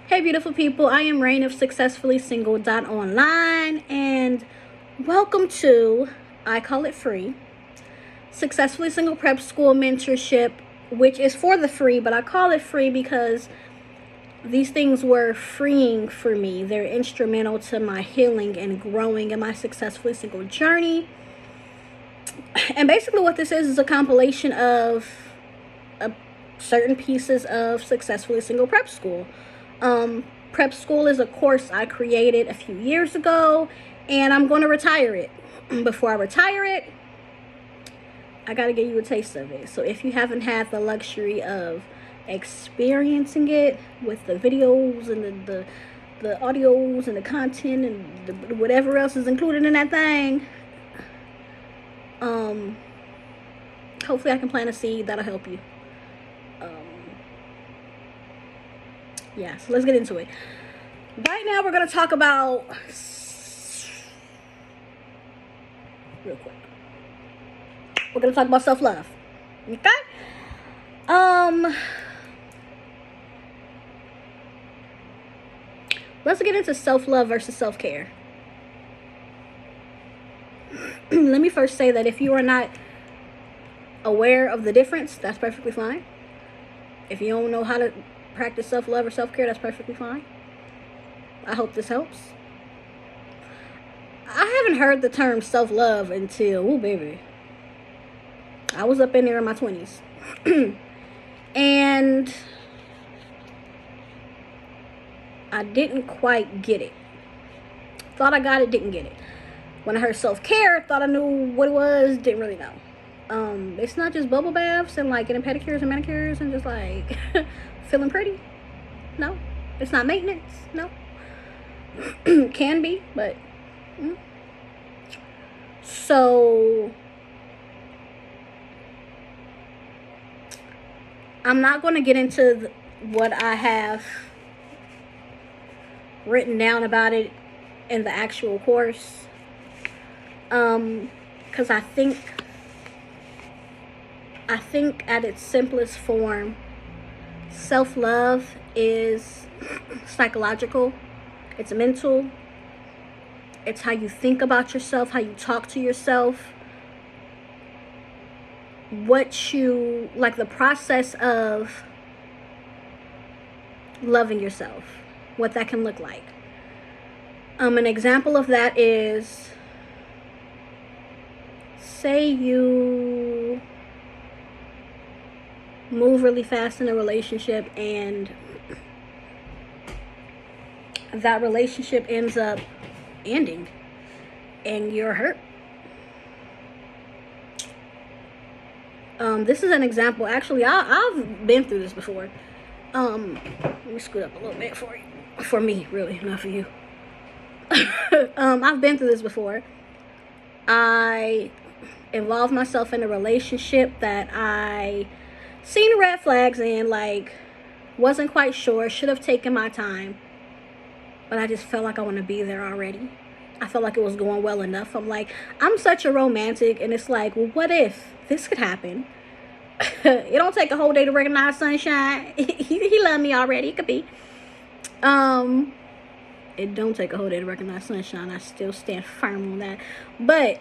Hey beautiful people, I am Rain of Successfully Single Online, and welcome to I Call It Free Successfully Single Prep School Mentorship, which is for the free, but I call it free because these things were freeing for me. They're instrumental to my healing and growing in my successfully single journey. And basically what this is a compilation of certain pieces of Successfully Single Prep School. Prep School is a course I created a few years ago, and I'm going to retire it. Before I retire it, I got to give you a taste of it. So if you haven't had the luxury of experiencing it with the videos and the audios and the content and whatever else is included in that thing, hopefully I can plant a seed that'll help you. Yeah, so let's get into it. Right now we're going to talk about, real quick, we're going to talk about self-love. Okay? Let's get into self-love versus self-care. Let me first say that if you are not aware of the difference, that's perfectly fine. If you don't know how to practice self-love or self-care, that's perfectly fine. I hope this helps. I haven't heard the term self-love until, oh baby, I was up in there in my 20s. And I didn't quite get it. Thought I got it, didn't get it. When I heard self-care, thought I knew what it was, didn't really know. It's not just bubble baths and like getting pedicures and manicures and just like feeling pretty. No. It's not maintenance. No. Can be, but so I'm not going to get into what I have written down about it in the actual course, because I think at its simplest form, self-love is psychological, it's mental, it's how you think about yourself, how you talk to yourself, the process of loving yourself, what that can look like. An example of that is, say you move really fast in a relationship and that relationship ends up ending and you're hurt. This is an example. Actually, I've been through this before. Let me scoot up a little bit for you. For me, really, not for you. I've been through this before. I involved myself in a relationship that I seen red flags in, like, wasn't quite sure, should have taken my time, but I just felt like I want to be there already. I felt like it was going well enough. I'm like, I'm such a romantic, and it's like, well, what if this could happen? It don't take a whole day to recognize sunshine. He loved me already. It could be. It don't take a whole day to recognize sunshine. I still stand firm on that. But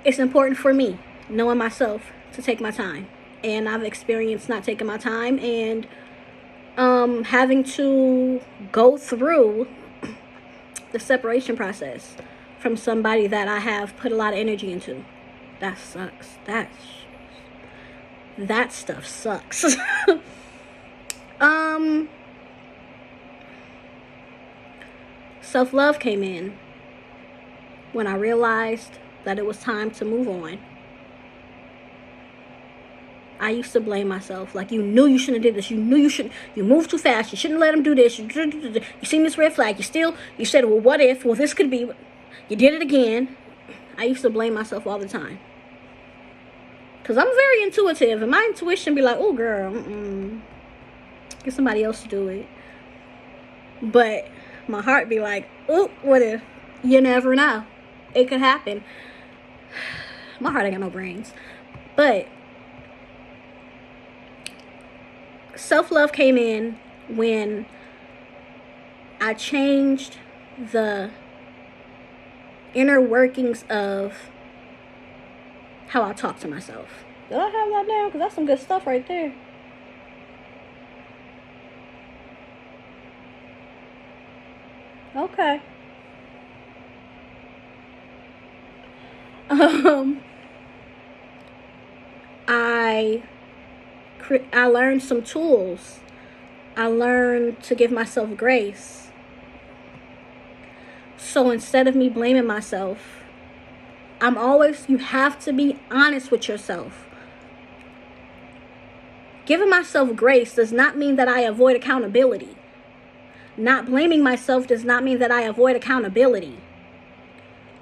it's important for me, knowing myself, to take my time. And I've experienced not taking my time and having to go through the separation process from somebody that I have put a lot of energy into. That sucks. That stuff sucks. Self-love came in when I realized that it was time to move on. I used to blame myself. Like, you knew you shouldn't have did this. You knew you moved too fast. You shouldn't let him do this. You seen this red flag. You said, well, what if? Well, this could be. You did it again. I used to blame myself all the time. Because I'm very intuitive. And my intuition be like, oh, girl, get somebody else to do it. But my heart be like, oh, what if? You never know. It could happen. My heart ain't got no brains. But self-love came in when I changed the inner workings of how I talk to myself. Did I have that down? Because that's some good stuff right there. Okay. I learned some tools. I learned to give myself grace. So instead of me blaming myself, you have to be honest with yourself. Giving myself grace does not mean that I avoid accountability. Not blaming myself does not mean that I avoid accountability.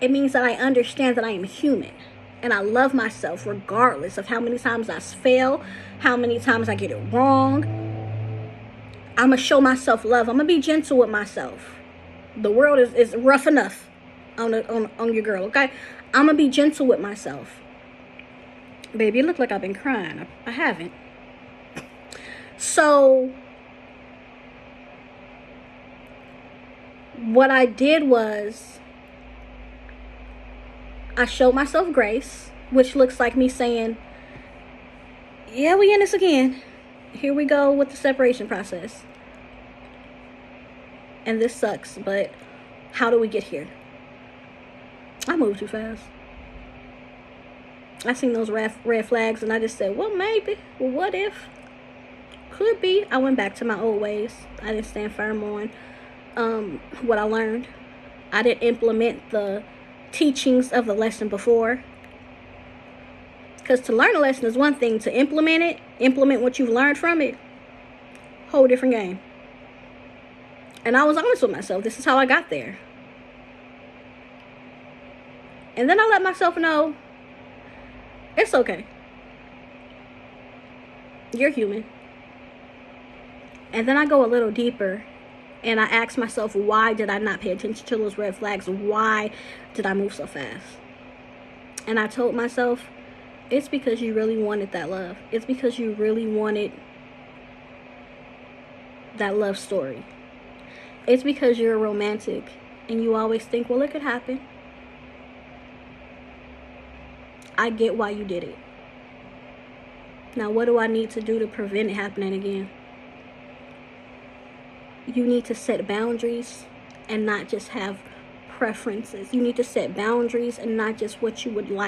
It means that I understand that I am human. And I love myself regardless of how many times I fail, how many times I get it wrong. I'm going to show myself love. I'm going to be gentle with myself. The world is rough enough on your girl, okay? I'm going to be gentle with myself. Baby, it look like I've been crying. I haven't. So, what I did was, I showed myself grace, which looks like me saying, yeah, we in this again. Here we go with the separation process. And this sucks, but how do we get here? I moved too fast. I seen those red flags and I just said, well, maybe. Well, what if? Could be. I went back to my old ways. I didn't stand firm on what I learned. I didn't implement the teachings of the lesson before. Because to learn a lesson is one thing. To implement what you've learned from it, whole different game. And I was honest with myself. This is how I got there. And then I let myself know, it's okay. You're human. And then I go a little deeper and I ask myself, why did I not pay attention to those red flags? Why did I move so fast? And I told myself, it's because you really wanted that love. It's because you really wanted that love story. It's because you're a romantic and you always think, well, it could happen. I get why you did it. Now, what do I need to do to prevent it happening again? You need to set boundaries and not just have preferences. You need to set boundaries and not just what you would like.